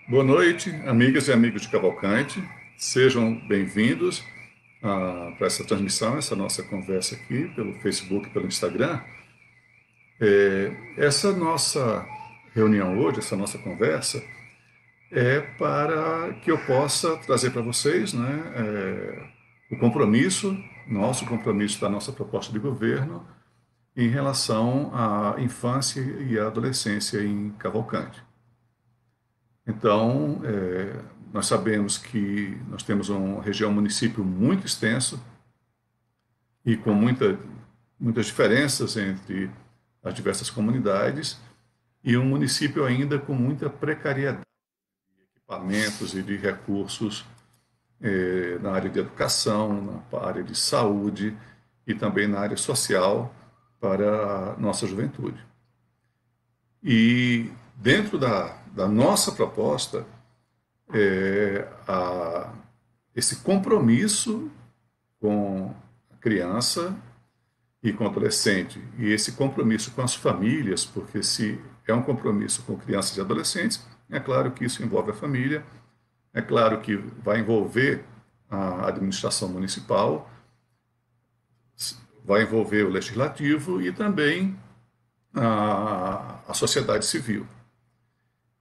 Boa noite, amigas e amigos de Cavalcante. Sejam bem-vindos para essa transmissão, essa nossa conversa aqui pelo Facebook e pelo Instagram. Essa nossa reunião hoje, essa nossa conversa, é para que eu possa trazer para vocês, né, o compromisso, nosso compromisso da nossa proposta de governo em relação à infância e à adolescência em Cavalcante. Então, nós sabemos que nós temos uma região, um município muito extenso e com muitas diferenças entre as diversas comunidades e um município ainda com muita precariedade de equipamentos e de recursos na área de educação, na área de saúde e também na área social para a nossa juventude. E dentro da nossa proposta, esse compromisso com a criança e com o adolescente, e esse compromisso com as famílias, porque se é um compromisso com crianças e adolescentes, é claro que isso envolve a família, é claro que vai envolver a administração municipal, vai envolver o legislativo e também a sociedade civil.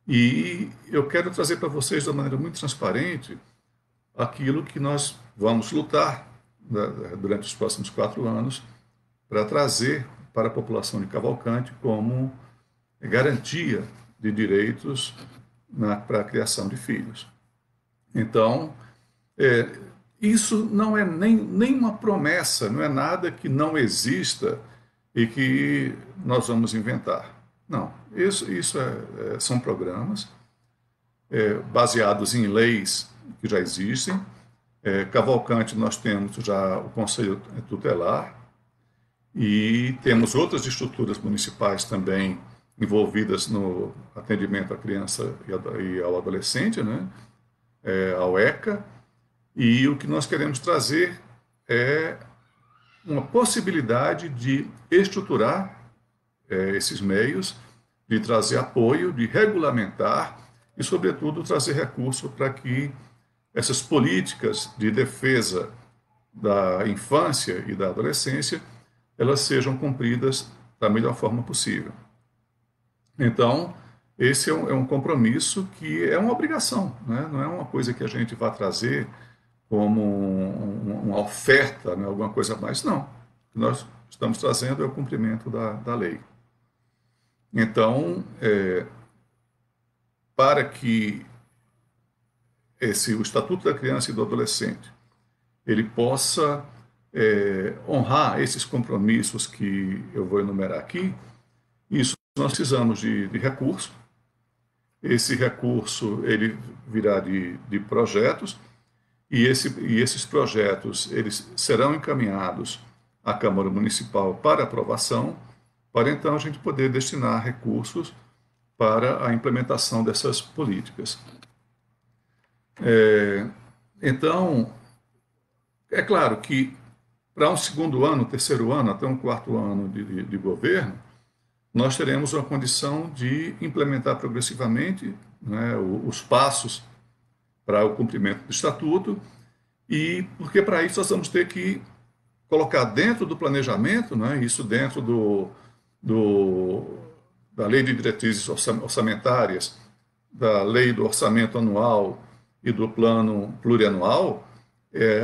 E eu quero trazer para vocês de uma maneira muito transparente aquilo que nós vamos lutar durante os próximos 4 anos para trazer para a população de Cavalcante como garantia de direitos para a criação de filhos. Então, isso não é nem uma promessa, não é nada que não exista e que nós vamos inventar. Não, isso são programas baseados em leis que já existem. Cavalcante, nós temos já o Conselho Tutelar e temos outras estruturas municipais também envolvidas no atendimento à criança e ao adolescente, né? A UECA. E o que nós queremos trazer é uma possibilidade de estruturar esses meios, de trazer apoio, de regulamentar e, sobretudo, trazer recurso para que essas políticas de defesa da infância e da adolescência elas sejam cumpridas da melhor forma possível. Então, esse é um compromisso que é uma obrigação, né? Não é uma coisa que a gente vai trazer como uma oferta, né? Alguma coisa a mais, não. O que nós estamos trazendo é o cumprimento da lei. Então, para que o Estatuto da Criança e do Adolescente ele possa honrar esses compromissos que eu vou enumerar aqui, isso nós precisamos de recurso. Esse recurso ele virá de projetos e esses projetos eles serão encaminhados à Câmara Municipal para aprovação, para então a gente poder destinar recursos para a implementação dessas políticas. Então, é claro que para um segundo ano, terceiro ano, até um quarto ano de governo, nós teremos uma condição de implementar progressivamente, né, os passos para o cumprimento do Estatuto, e porque para isso nós vamos ter que colocar dentro do planejamento, né, isso dentro da Lei de Diretrizes Orçamentárias, da Lei do Orçamento Anual e do Plano Plurianual,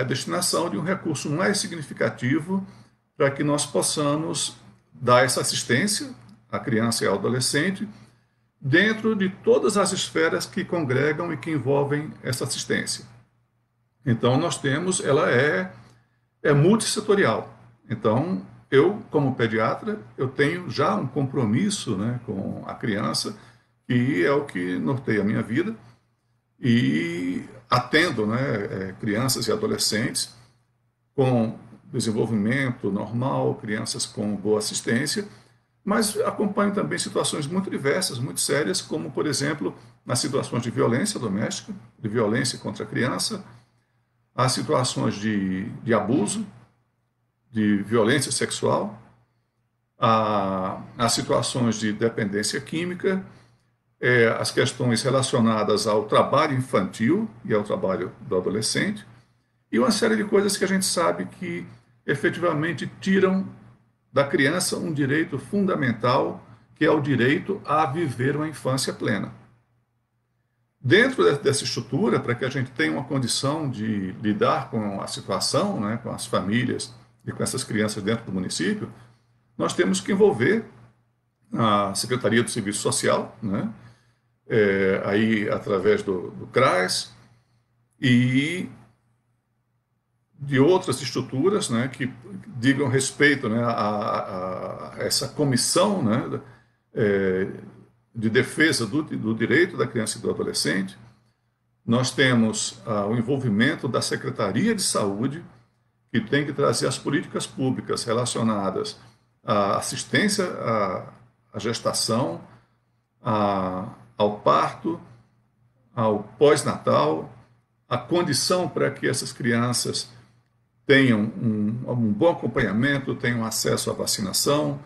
a destinação de um recurso mais significativo para que nós possamos dar essa assistência à criança e ao adolescente dentro de todas as esferas que congregam e que envolvem essa assistência. Então, nós temos, ela é multissetorial. Então, eu, como pediatra, eu tenho já um compromisso, né, com a criança, que é o que norteia a minha vida, e atendo, né, crianças e adolescentes com desenvolvimento normal, crianças com boa assistência, mas acompanho também situações muito diversas, muito sérias, como, por exemplo, nas situações de violência doméstica, de violência contra a criança, as situações de abuso, de violência sexual, as situações de dependência química, as questões relacionadas ao trabalho infantil e ao trabalho do adolescente, e uma série de coisas que a gente sabe que efetivamente tiram da criança um direito fundamental, que é o direito a viver uma infância plena. Dentro dessa estrutura, para que a gente tenha uma condição de lidar com a situação, né, com as famílias e com essas crianças dentro do município, nós temos que envolver a Secretaria do Serviço Social, né, aí através do CRAS e de outras estruturas, né, que digam respeito, né, a essa comissão, né, de defesa do direito da criança e do adolescente. Nós temos o envolvimento da Secretaria de Saúde, que tem que trazer as políticas públicas relacionadas à assistência à gestação, ao parto, ao pós-natal, a condição para que essas crianças tenham um bom acompanhamento, tenham acesso à vacinação,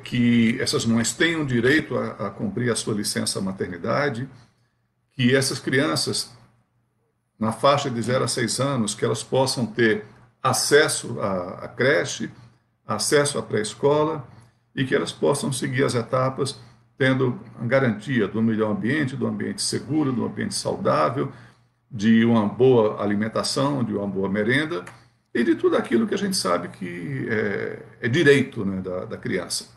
que essas mães tenham direito a cumprir a sua licença maternidade, que essas crianças, na faixa de 0 a 6 anos, que elas possam ter acesso à creche, acesso à pré-escola, e que elas possam seguir as etapas tendo a garantia do melhor ambiente, do ambiente seguro, do ambiente saudável, de uma boa alimentação, de uma boa merenda e de tudo aquilo que a gente sabe que é direito, né, da criança.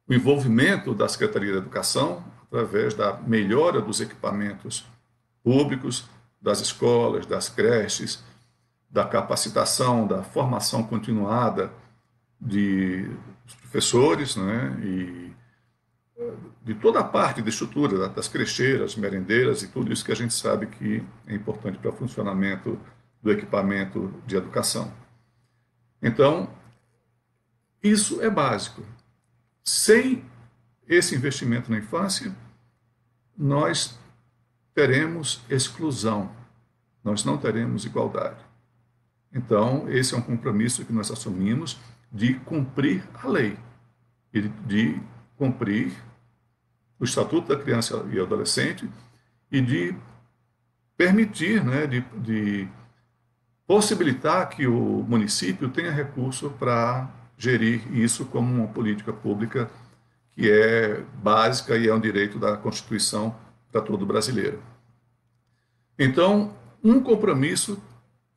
O envolvimento da Secretaria da Educação, através da melhora dos equipamentos públicos, das escolas, das creches, da capacitação, da formação continuada dos professores, né, e de toda a parte da estrutura, das crecheiras, merendeiras e tudo isso que a gente sabe que é importante para o funcionamento do equipamento de educação. Então, isso é básico. Sem esse investimento na infância, nós teremos exclusão, nós não teremos igualdade. Então, esse é um compromisso que nós assumimos de cumprir a lei e de cumprir o Estatuto da Criança e Adolescente e de permitir, né, de possibilitar que o município tenha recurso para gerir isso como uma política pública que é básica e é um direito da Constituição para todo brasileiro. Então, um compromisso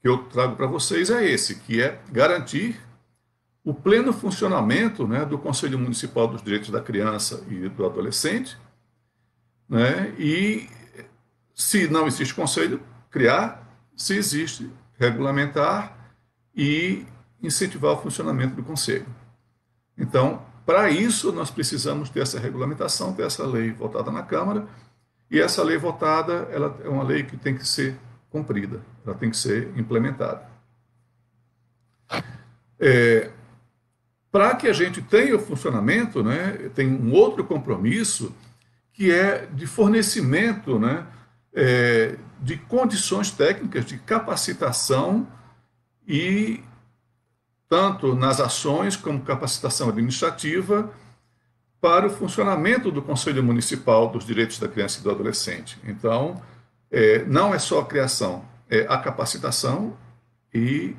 que eu trago para vocês é esse, que é garantir o pleno funcionamento, né, do Conselho Municipal dos Direitos da Criança e do Adolescente, né, e se não existe conselho, criar, se existe, regulamentar e incentivar o funcionamento do conselho. Então, para isso, nós precisamos ter essa regulamentação, ter essa lei votada na Câmara, e essa lei votada, ela é uma lei que tem que ser cumprida, ela tem que ser implementada. Para que a gente tenha o funcionamento, né, tem um outro compromisso, que é de fornecimento, né, de condições técnicas, de capacitação e tanto nas ações como capacitação administrativa para o funcionamento do Conselho Municipal dos Direitos da Criança e do Adolescente. Então, não é só a criação, é a capacitação e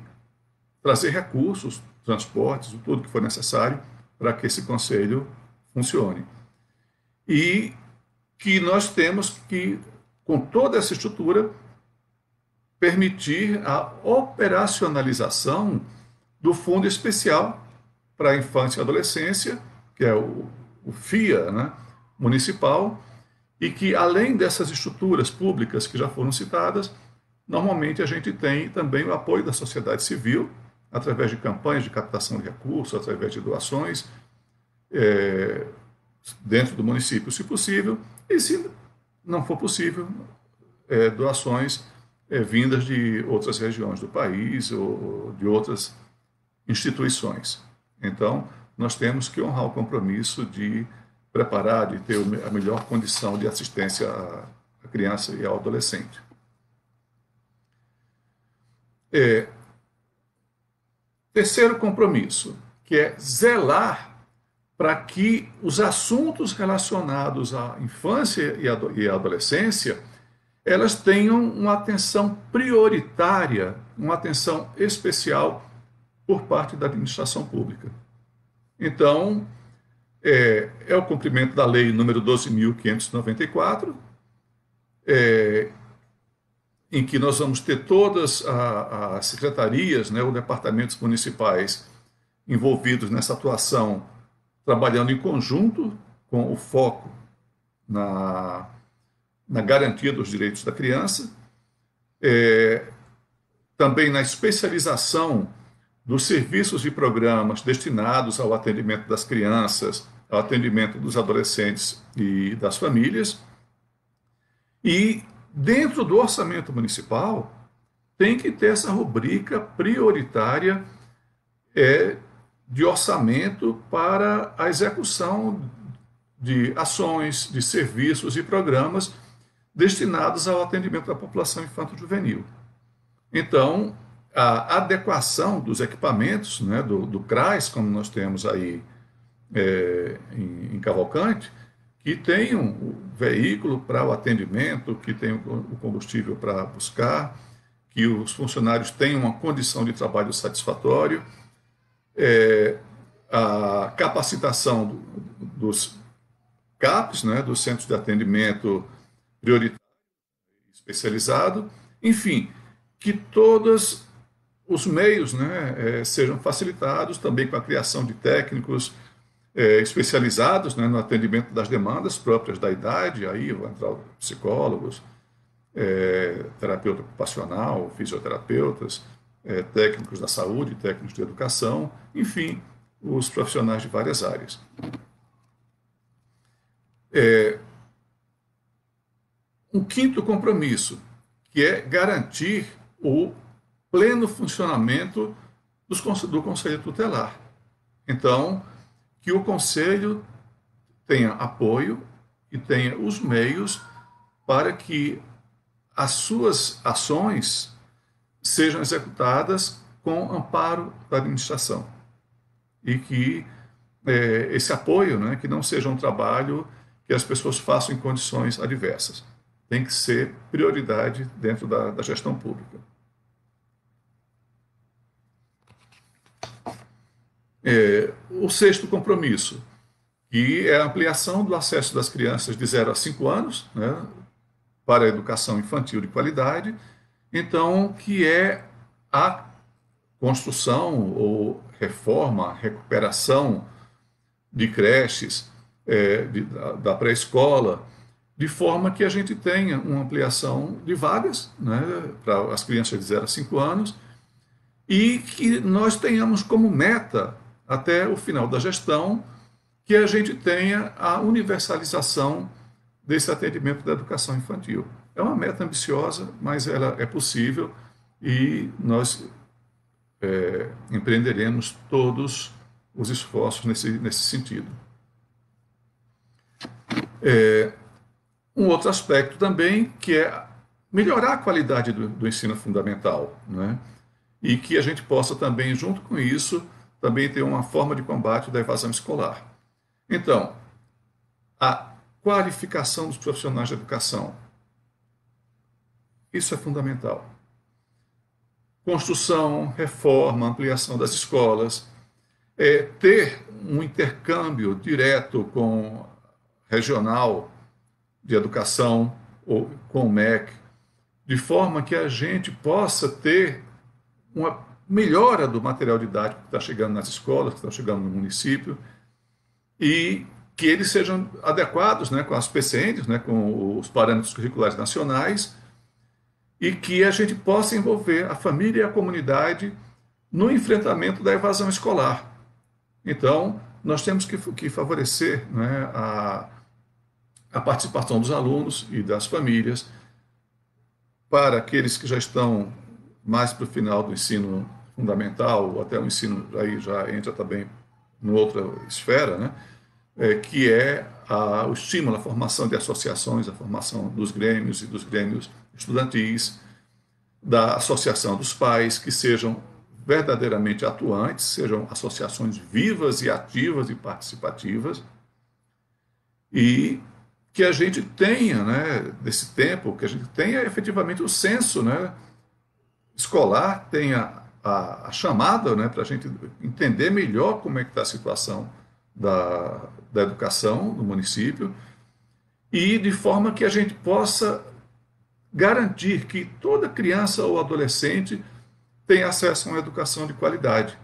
trazer recursos, transportes, tudo que for necessário para que esse conselho funcione. E que nós temos que, com toda essa estrutura, permitir a operacionalização do Fundo Especial para a Infância e Adolescência, que é o FIA, né, municipal, e que, além dessas estruturas públicas que já foram citadas, normalmente a gente tem também o apoio da sociedade civil, através de campanhas de captação de recursos, através de doações, dentro do município, se possível, e se não for possível, doações vindas de outras regiões do país ou de outras instituições. Então, nós temos que honrar o compromisso de preparar, de ter a melhor condição de assistência à criança e ao adolescente. Terceiro compromisso, que é zelar para que os assuntos relacionados à infância e à adolescência elas tenham uma atenção prioritária, uma atenção especial por parte da administração pública. Então, é o cumprimento da lei número 12.594, em que nós vamos ter todas as secretarias, né, os departamentos municipais envolvidos nessa atuação, trabalhando em conjunto com o foco na garantia dos direitos da criança, também na especialização dos serviços e programas destinados ao atendimento das crianças, ao atendimento dos adolescentes e das famílias. E dentro do orçamento municipal tem que ter essa rubrica prioritária de orçamento para a execução de ações, de serviços e programas destinados ao atendimento da população infanto-juvenil. Então, a adequação dos equipamentos, né, do CRAS, como nós temos aí em Cavalcante, que tenham o veículo para o atendimento, que tenham o combustível para buscar, que os funcionários tenham uma condição de trabalho satisfatório, a capacitação dos CAPs, né, dos Centros de Atendimento Prioritário Especializado, enfim, que todos os meios, né, sejam facilitados, também com a criação de técnicos especializados, né, no atendimento das demandas próprias da idade, aí vão entrar psicólogos, terapeuta ocupacional, fisioterapeutas, técnicos da saúde, técnicos de educação, enfim, os profissionais de várias áreas. Um quinto compromisso, que é garantir o pleno funcionamento do Conselho Tutelar. Então, que o Conselho tenha apoio e tenha os meios para que as suas ações sejam executadas com amparo da administração. E que esse apoio, né, que não seja um trabalho que as pessoas façam em condições adversas. Tem que ser prioridade dentro da gestão pública. O sexto compromisso, que é a ampliação do acesso das crianças de 0 a 5 anos, né, para a educação infantil de qualidade, então, que é a construção ou reforma, recuperação de creches, da pré-escola, de forma que a gente tenha uma ampliação de vagas, né, para as crianças de 0 a 5 anos, e que nós tenhamos como meta, até o final da gestão, que a gente tenha a universalização desse atendimento da educação infantil. É uma meta ambiciosa, mas ela é possível e nós empreenderemos todos os esforços nesse sentido. Um outro aspecto também, que é melhorar a qualidade do ensino fundamental, né? E que a gente possa também, junto com isso, também ter uma forma de combate da evasão escolar. Então, a qualificação dos profissionais de educação, isso é fundamental. Construção, reforma, ampliação das escolas, ter um intercâmbio direto com regional de educação ou com o MEC, de forma que a gente possa ter uma melhora do material didático que está chegando nas escolas, que está chegando no município, e que eles sejam adequados, né, com as PCNs, né, com os parâmetros curriculares nacionais, e que a gente possa envolver a família e a comunidade no enfrentamento da evasão escolar. Então, nós temos que favorecer, né, a participação dos alunos e das famílias, para aqueles que já estão mais para o final do ensino fundamental, ou até o ensino, aí já entra também em outra esfera, né? Que é o estímulo à formação de associações, a formação dos grêmios e dos grêmios estudantis, da associação dos pais, que sejam verdadeiramente atuantes, sejam associações vivas e ativas e participativas, e que a gente tenha, né, desse tempo, que a gente tenha efetivamente o censo, né, escolar, tenha a chamada, né, para a gente entender melhor como é que está a situação da educação no município, e de forma que a gente possa garantir que toda criança ou adolescente tenha acesso a uma educação de qualidade.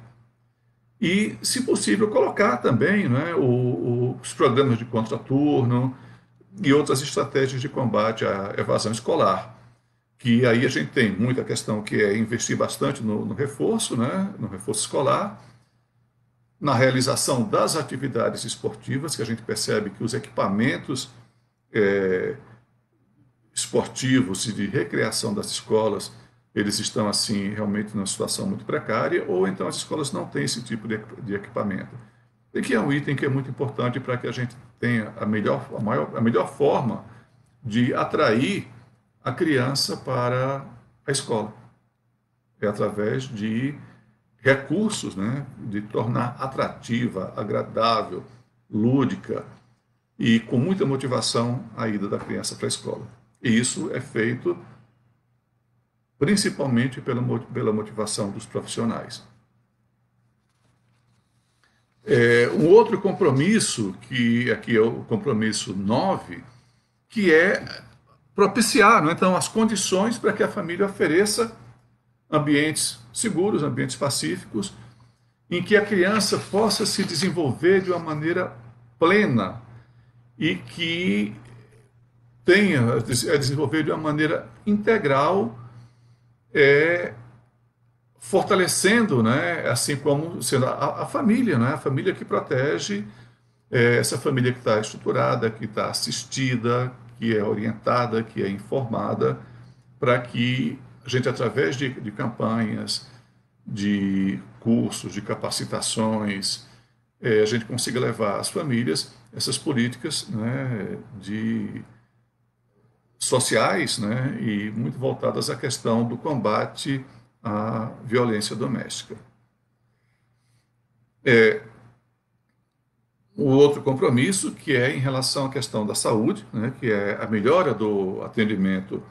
E, se possível, colocar também, né, os programas de contraturno e outras estratégias de combate à evasão escolar. Que aí a gente tem muita questão que é investir bastante no reforço, né, no reforço escolar, na realização das atividades esportivas, que a gente percebe que os equipamentos esportivos e de recreação das escolas, eles estão assim realmente numa situação muito precária, ou então as escolas não têm esse tipo de equipamento. E que é um item que é muito importante para que a gente tenha a melhor forma de atrair a criança para a escola. É através de recursos, né, de tornar atrativa, agradável, lúdica e com muita motivação a ida da criança para a escola. E isso é feito principalmente pela motivação dos profissionais. Um outro compromisso, que aqui é o compromisso 9, que é propiciar, não é? Então, as condições para que a família ofereça ambientes seguros, ambientes pacíficos, em que a criança possa se desenvolver de uma maneira plena e que tenha a desenvolver de uma maneira integral, fortalecendo, né, assim como sendo a família, né, a família que protege, essa família que está estruturada, que está assistida, que é orientada, que é informada, para que a gente, através de campanhas, de cursos, de capacitações, a gente consiga levar às famílias essas políticas, né, sociais, né, e muito voltadas à questão do combate à violência doméstica. O outro compromisso, que é em relação à questão da saúde, né, que é a melhora do atendimento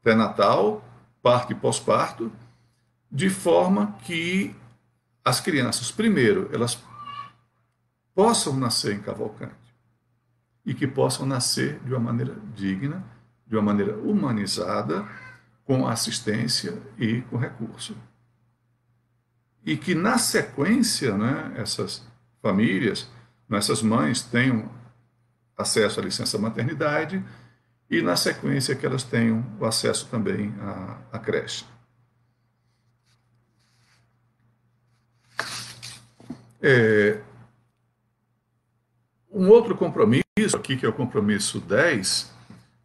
pré-natal, parto e pós-parto, de forma que as crianças, primeiro, elas possam nascer em Cavalcante e que possam nascer de uma maneira digna, de uma maneira humanizada, com assistência e com recurso. E que, na sequência, né, essas famílias, essas mães tenham acesso à licença maternidade e, na sequência, que elas tenham o acesso também à creche. Um outro compromisso aqui, que é o compromisso 10,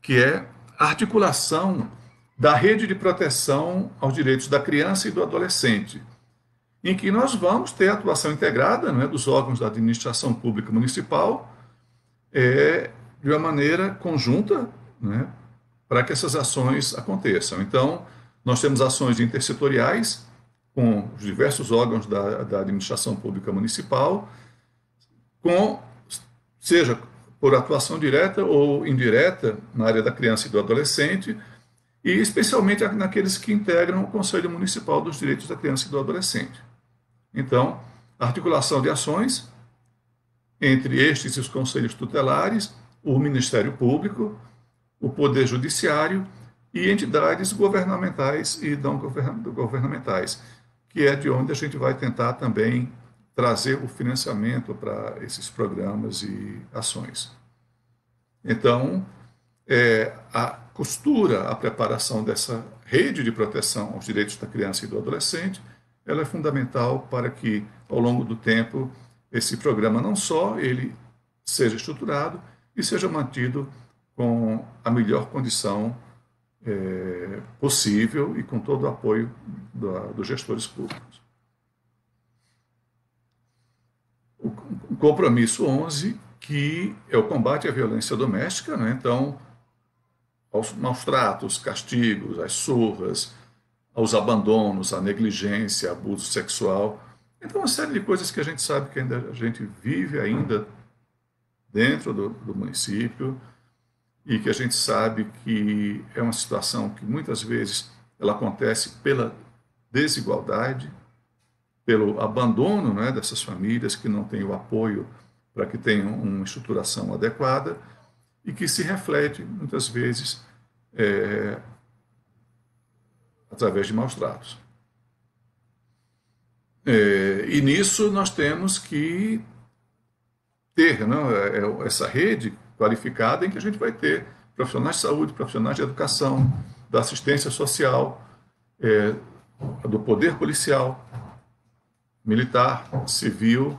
que é a articulação da rede de proteção aos direitos da criança e do adolescente, em que nós vamos ter a atuação integrada, não é, dos órgãos da administração pública municipal, de uma maneira conjunta, né, para que essas ações aconteçam. Então, nós temos ações intersetoriais com os diversos órgãos da administração pública municipal, seja por atuação direta ou indireta na área da criança e do adolescente, e especialmente naqueles que integram o Conselho Municipal dos Direitos da Criança e do Adolescente. Então, articulação de ações entre estes e os conselhos tutelares, o Ministério Público, o Poder Judiciário e entidades governamentais e não governamentais, que é de onde a gente vai tentar também trazer o financiamento para esses programas e ações. Então, a costura, a preparação dessa rede de proteção aos direitos da criança e do adolescente, ela é fundamental para que, ao longo do tempo, esse programa não só ele seja estruturado e seja mantido com a melhor condição possível e com todo o apoio dos gestores públicos. O compromisso 11, que é o combate à violência doméstica, né? Então, aos maus tratos, castigos, as surras, aos abandonos, à negligência, abuso sexual. Então, uma série de coisas que a gente sabe que ainda a gente vive ainda dentro do município e que a gente sabe que é uma situação que muitas vezes ela acontece pela desigualdade, pelo abandono, né, dessas famílias que não têm o apoio para que tenham uma estruturação adequada e que se reflete muitas vezes através de maus tratos. E nisso nós temos que ter, né, essa rede qualificada em que a gente vai ter profissionais de saúde, profissionais de educação, da assistência social, do poder policial, militar, civil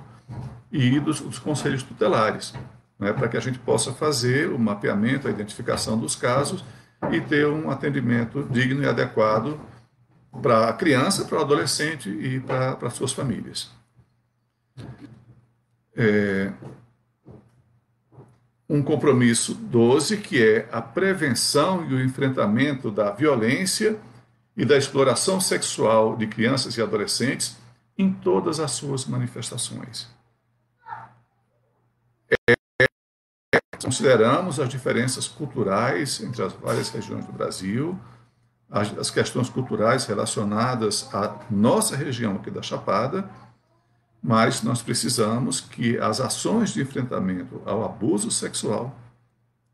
e dos conselhos tutelares, né, para que a gente possa fazer o mapeamento, a identificação dos casos e ter um atendimento digno e adequado para a criança, para o adolescente e para suas famílias. Um compromisso 12, que é a prevenção e o enfrentamento da violência e da exploração sexual de crianças e adolescentes em todas as suas manifestações. Consideramos as diferenças culturais entre as várias regiões do Brasil, as questões culturais relacionadas à nossa região aqui da Chapada, mas nós precisamos que as ações de enfrentamento ao abuso sexual,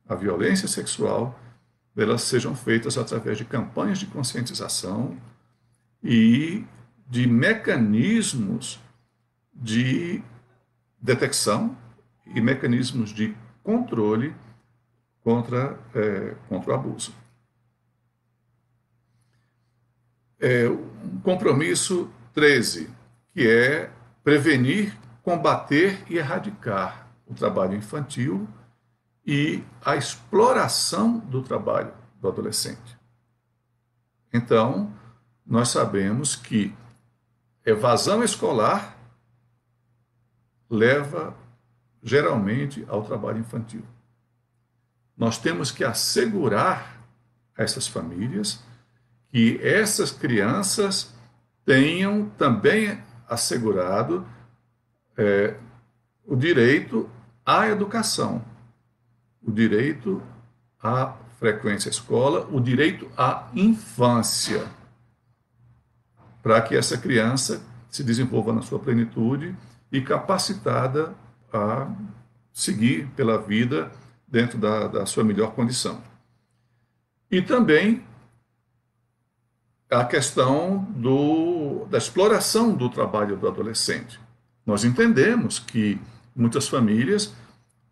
à violência sexual, elas sejam feitas através de campanhas de conscientização e de mecanismos de detecção e mecanismos de controle contra o abuso. Um compromisso 13, que é prevenir, combater e erradicar o trabalho infantil e a exploração do trabalho do adolescente. Então, nós sabemos que evasão escolar leva geralmente ao trabalho infantil. Nós temos que assegurar a essas famílias que essas crianças tenham também assegurado o direito à educação, o direito à frequência à escola, o direito à infância, para que essa criança se desenvolva na sua plenitude e capacitada a seguir pela vida dentro da sua melhor condição. E também a questão da exploração do trabalho do adolescente. Nós entendemos que muitas famílias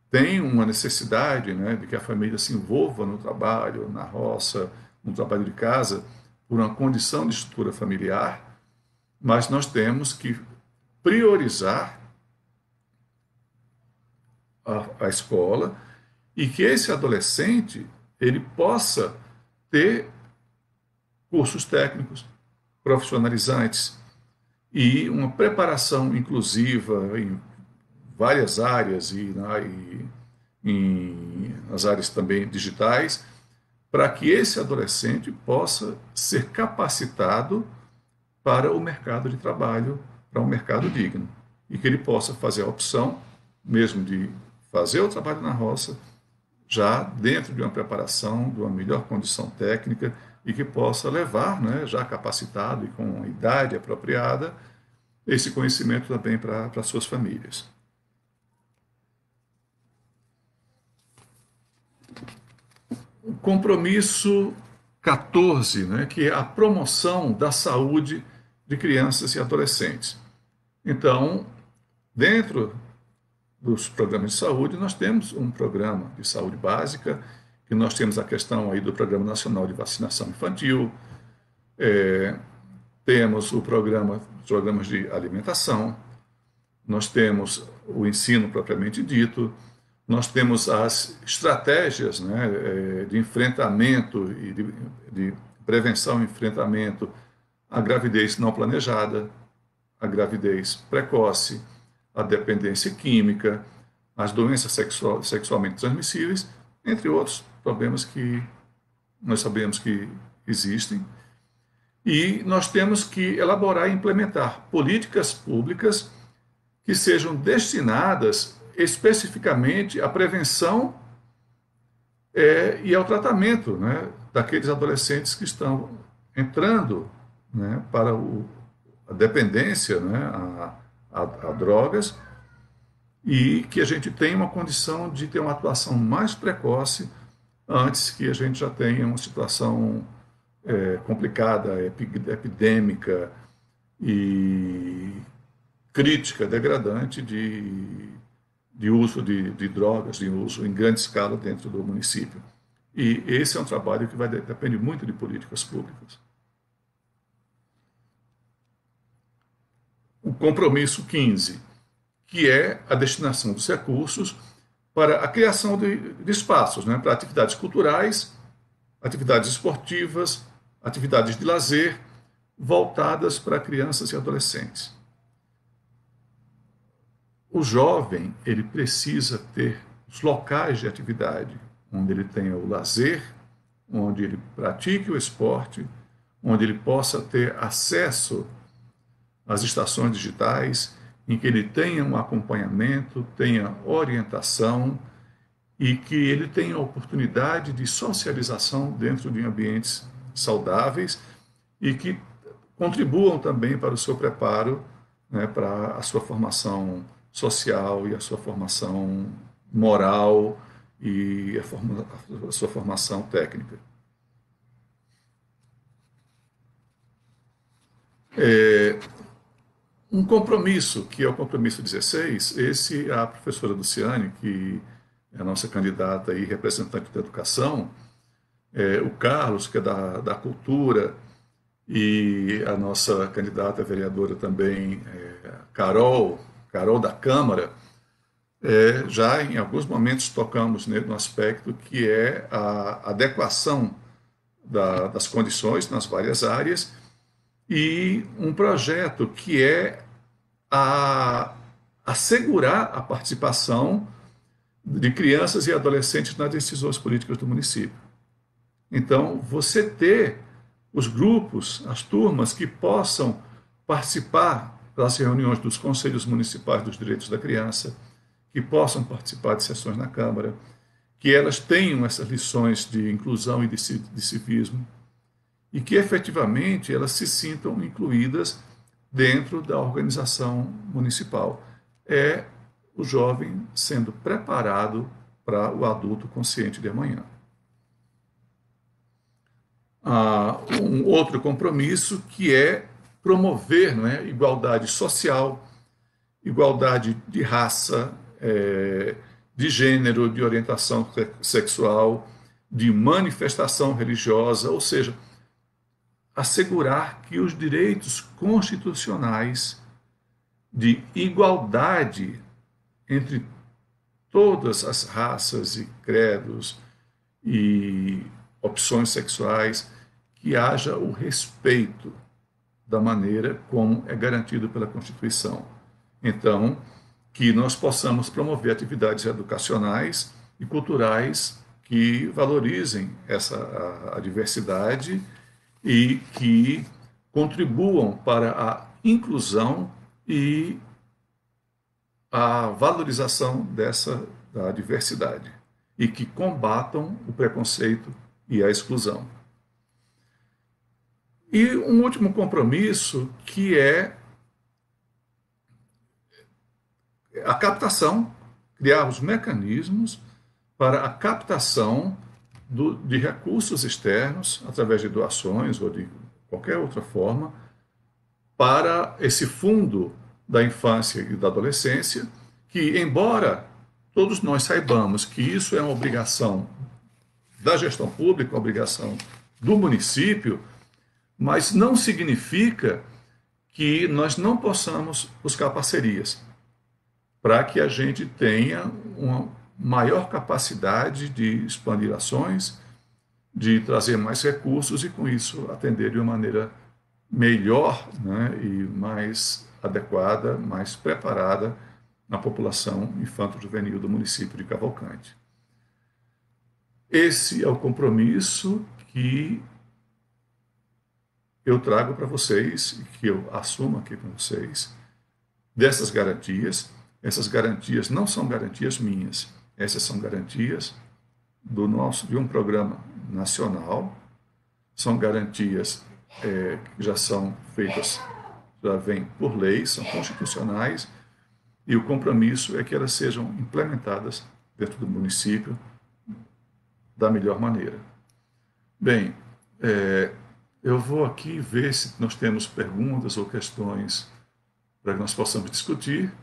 têm uma necessidade, né, de que a família se envolva no trabalho, na roça, no trabalho de casa, por uma condição de estrutura familiar, mas nós temos que priorizar a escola e que esse adolescente ele possa ter cursos técnicos, profissionalizantes e uma preparação inclusiva em várias áreas e nas áreas também digitais, para que esse adolescente possa ser capacitado para o mercado de trabalho, para um mercado digno, e que ele possa fazer a opção mesmo de fazer o trabalho na roça, já dentro de uma preparação, de uma melhor condição técnica, e que possa levar, né, já capacitado e com a idade apropriada, esse conhecimento também para suas famílias. O compromisso 14, né, que é a promoção da saúde de crianças e adolescentes. Então, dentro dos programas de saúde, nós temos um programa de saúde básica, que nós temos a questão aí do Programa Nacional de Vacinação Infantil, temos os programas de alimentação, nós temos o ensino propriamente dito, nós temos as estratégias, né, de enfrentamento e de prevenção e enfrentamento à gravidez não planejada, à gravidez precoce, à dependência química, às doenças sexualmente transmissíveis, entre outros problemas que nós sabemos que existem. E nós temos que elaborar e implementar políticas públicas que sejam destinadas especificamente à prevenção e ao tratamento, né, daqueles adolescentes que estão entrando, né, para a dependência, né, a drogas, e que a gente tenha uma condição de ter uma atuação mais precoce antes que a gente já tenha uma situação complicada, epidêmica e crítica, degradante de uso de drogas, de uso em grande escala dentro do município. E esse é um trabalho que depende muito de políticas públicas. O compromisso 15, que é a destinação dos recursos para a criação de espaços, né, para atividades culturais, atividades esportivas, atividades de lazer, voltadas para crianças e adolescentes. O jovem, ele precisa ter os locais de atividade, onde ele tenha o lazer, onde ele pratique o esporte, onde ele possa ter acesso às estações digitais, em que ele tenha um acompanhamento, tenha orientação e que ele tenha a oportunidade de socialização dentro de ambientes saudáveis e que contribuam também para o seu preparo, né, para a sua formação social e a sua formação moral e a sua formação técnica. Um compromisso, que é o compromisso 16, esse a professora Luciane, que é a nossa candidata e representante da educação, o Carlos, que é da cultura, e a nossa candidata vereadora também, Carol da Câmara, já em alguns momentos tocamos no aspecto que é a adequação das condições nas várias áreas e um projeto que é assegurar a participação de crianças e adolescentes nas decisões políticas do município. Então, você ter os grupos, as turmas que possam participar das reuniões dos conselhos municipais dos direitos da criança, que possam participar de sessões na Câmara, que elas tenham essas lições de inclusão e de civismo, e que efetivamente elas se sintam incluídas dentro da organização municipal. É o jovem sendo preparado para o adulto consciente de amanhã. Um outro compromisso que é promover, não é, igualdade social, igualdade de raça, de gênero, de orientação sexual, de manifestação religiosa, ou seja, assegurar que os direitos constitucionais de igualdade entre todas as raças e credos e opções sexuais, que haja o respeito da maneira como é garantido pela Constituição. Então, que nós possamos promover atividades educacionais e culturais que valorizem a diversidade e que contribuam para a inclusão e a valorização da diversidade e que combatam o preconceito e a exclusão. E um último compromisso que é a captação, criar os mecanismos para a captação de recursos externos, através de doações ou de qualquer outra forma, para esse fundo da infância e da adolescência, que, embora todos nós saibamos que isso é uma obrigação da gestão pública, uma obrigação do município, mas não significa que nós não possamos buscar parcerias para que a gente tenha uma maior capacidade de expandir ações, de trazer mais recursos e, com isso, atender de uma maneira melhor, né, e mais adequada, mais preparada na população infanto-juvenil do município de Cavalcante. Esse é o compromisso que eu trago para vocês, que eu assumo aqui com vocês, dessas garantias. Essas garantias não são garantias minhas, essas são garantias de um programa nacional, são garantias que já são feitas, já vêm por lei, são constitucionais, e o compromisso é que elas sejam implementadas dentro do município da melhor maneira. Bem, eu vou aqui ver se nós temos perguntas ou questões para que nós possamos discutir.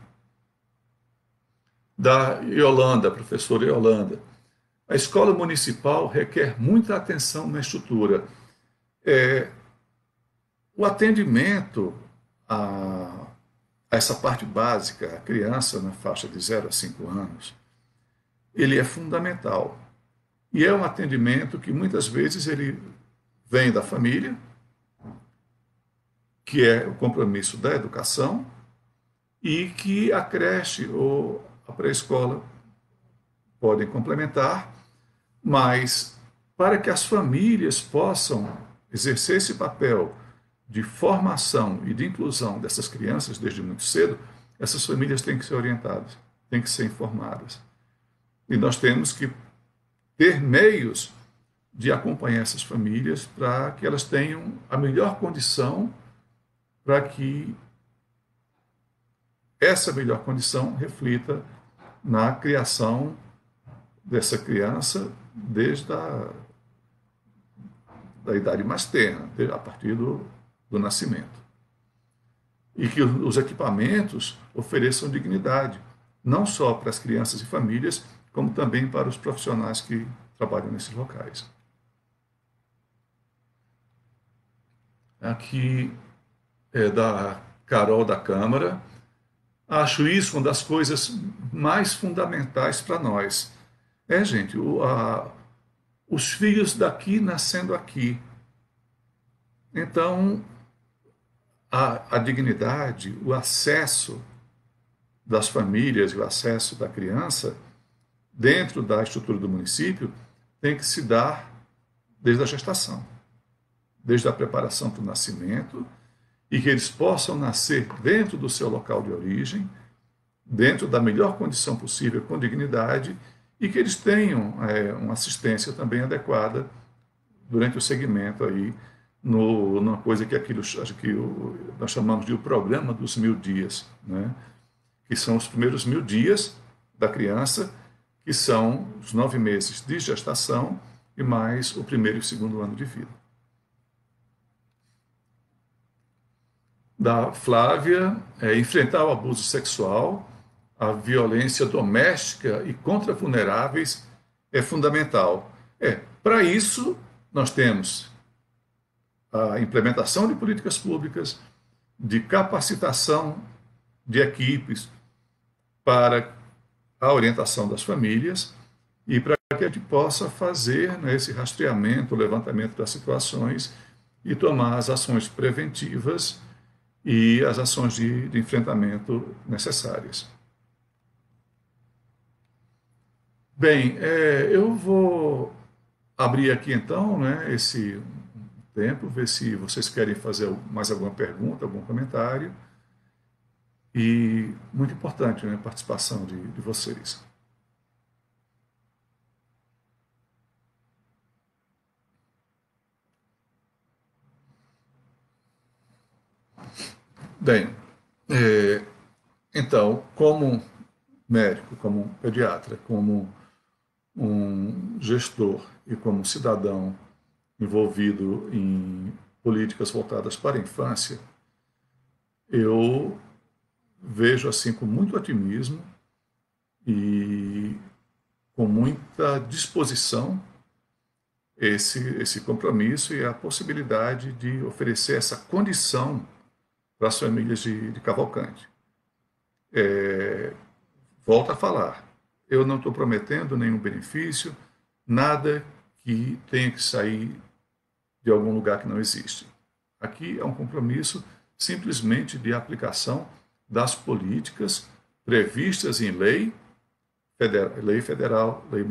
Da Yolanda, professora Yolanda. A escola municipal requer muita atenção na estrutura. O atendimento a essa parte básica, a criança na faixa de 0 a 5 anos, ele é fundamental. E é um atendimento que muitas vezes ele vem da família, que é o compromisso da educação, e que a creche ou a pré-escola podem complementar, mas para que as famílias possam exercer esse papel de formação e de inclusão dessas crianças desde muito cedo, essas famílias têm que ser orientadas, têm que ser informadas. E nós temos que ter meios de acompanhar essas famílias para que elas tenham a melhor condição para que essa melhor condição reflita na criação dessa criança desde da idade mais tenra, a partir do nascimento. E que os equipamentos ofereçam dignidade, não só para as crianças e famílias, como também para os profissionais que trabalham nesses locais. Aqui é da Carol da Câmara. Acho isso uma das coisas mais fundamentais para nós. Gente, os filhos daqui nascendo aqui. Então, a dignidade, o acesso das famílias e o acesso da criança dentro da estrutura do município tem que se dar desde a gestação, desde a preparação para o nascimento, e que eles possam nascer dentro do seu local de origem, dentro da melhor condição possível, com dignidade, e que eles tenham uma assistência também adequada durante o segmento aí, numa coisa que nós chamamos de o programa dos 1000 dias, né? Que são os primeiros 1000 dias da criança, que são os 9 meses de gestação e mais o primeiro e o segundo ano de vida. Da Flávia, enfrentar o abuso sexual, a violência doméstica e contra vulneráveis é fundamental. Para isso, nós temos a implementação de políticas públicas, de capacitação de equipes para a orientação das famílias e para que a gente possa fazer esse rastreamento, o levantamento das situações e tomar as ações preventivas e as ações de enfrentamento necessárias. Bem, eu vou abrir aqui então esse tempo, ver se vocês querem fazer mais alguma pergunta, algum comentário. E muito importante a participação de vocês. Bem, então, como médico, como pediatra, como um gestor e como cidadão envolvido em políticas voltadas para a infância, eu vejo assim com muito otimismo e com muita disposição esse compromisso e a possibilidade de oferecer essa condição para as famílias de Cavalcante. Volto a falar, eu não estou prometendo nenhum benefício, nada que tenha que sair de algum lugar que não existe. Aqui é um compromisso simplesmente de aplicação das políticas previstas em lei federal, lei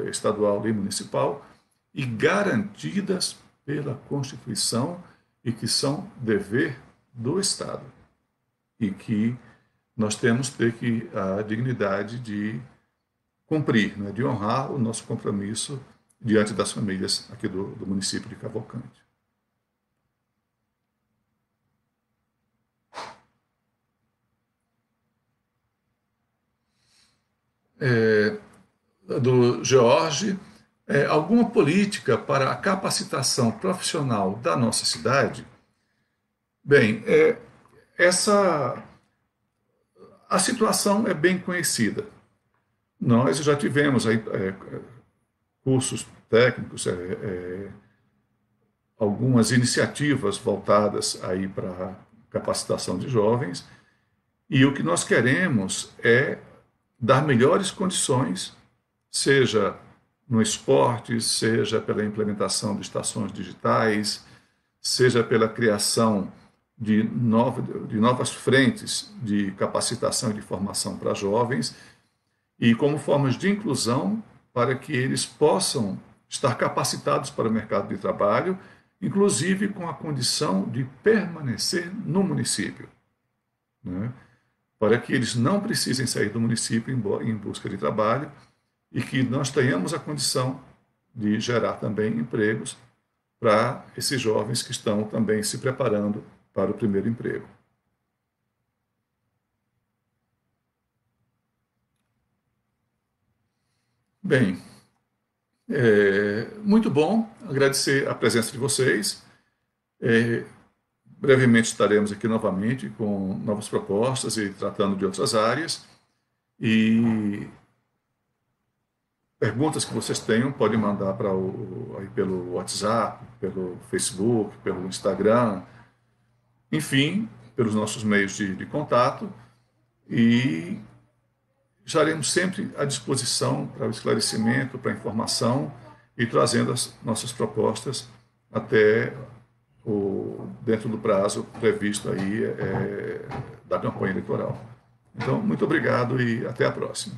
estadual, lei municipal, e garantidas pela Constituição e que são dever do Estado e que nós temos que ter a dignidade de cumprir, né, de honrar o nosso compromisso diante das famílias aqui do município de Cavalcante. Do George, alguma política para a capacitação profissional da nossa cidade? Bem, a situação é bem conhecida. Nós já tivemos aí, cursos técnicos, algumas iniciativas voltadas aí para a capacitação de jovens, e o que nós queremos é dar melhores condições, seja no esporte, seja pela implementação de estações digitais, seja pela criação de novas frentes de capacitação e de formação para jovens, e como formas de inclusão para que eles possam estar capacitados para o mercado de trabalho, inclusive com a condição de permanecer no município, né? Para que eles não precisem sair do município em busca de trabalho e que nós tenhamos a condição de gerar também empregos para esses jovens que estão também se preparando para o primeiro emprego. Bem, muito bom agradecer a presença de vocês. Brevemente estaremos aqui novamente com novas propostas e tratando de outras áreas. E perguntas que vocês tenham, podem mandar aí pelo WhatsApp, pelo Facebook, pelo Instagram, enfim, pelos nossos meios de contato. E estaremos sempre à disposição para o esclarecimento, para a informação e trazendo as nossas propostas até dentro do prazo previsto aí da campanha eleitoral. Então, muito obrigado e até a próxima.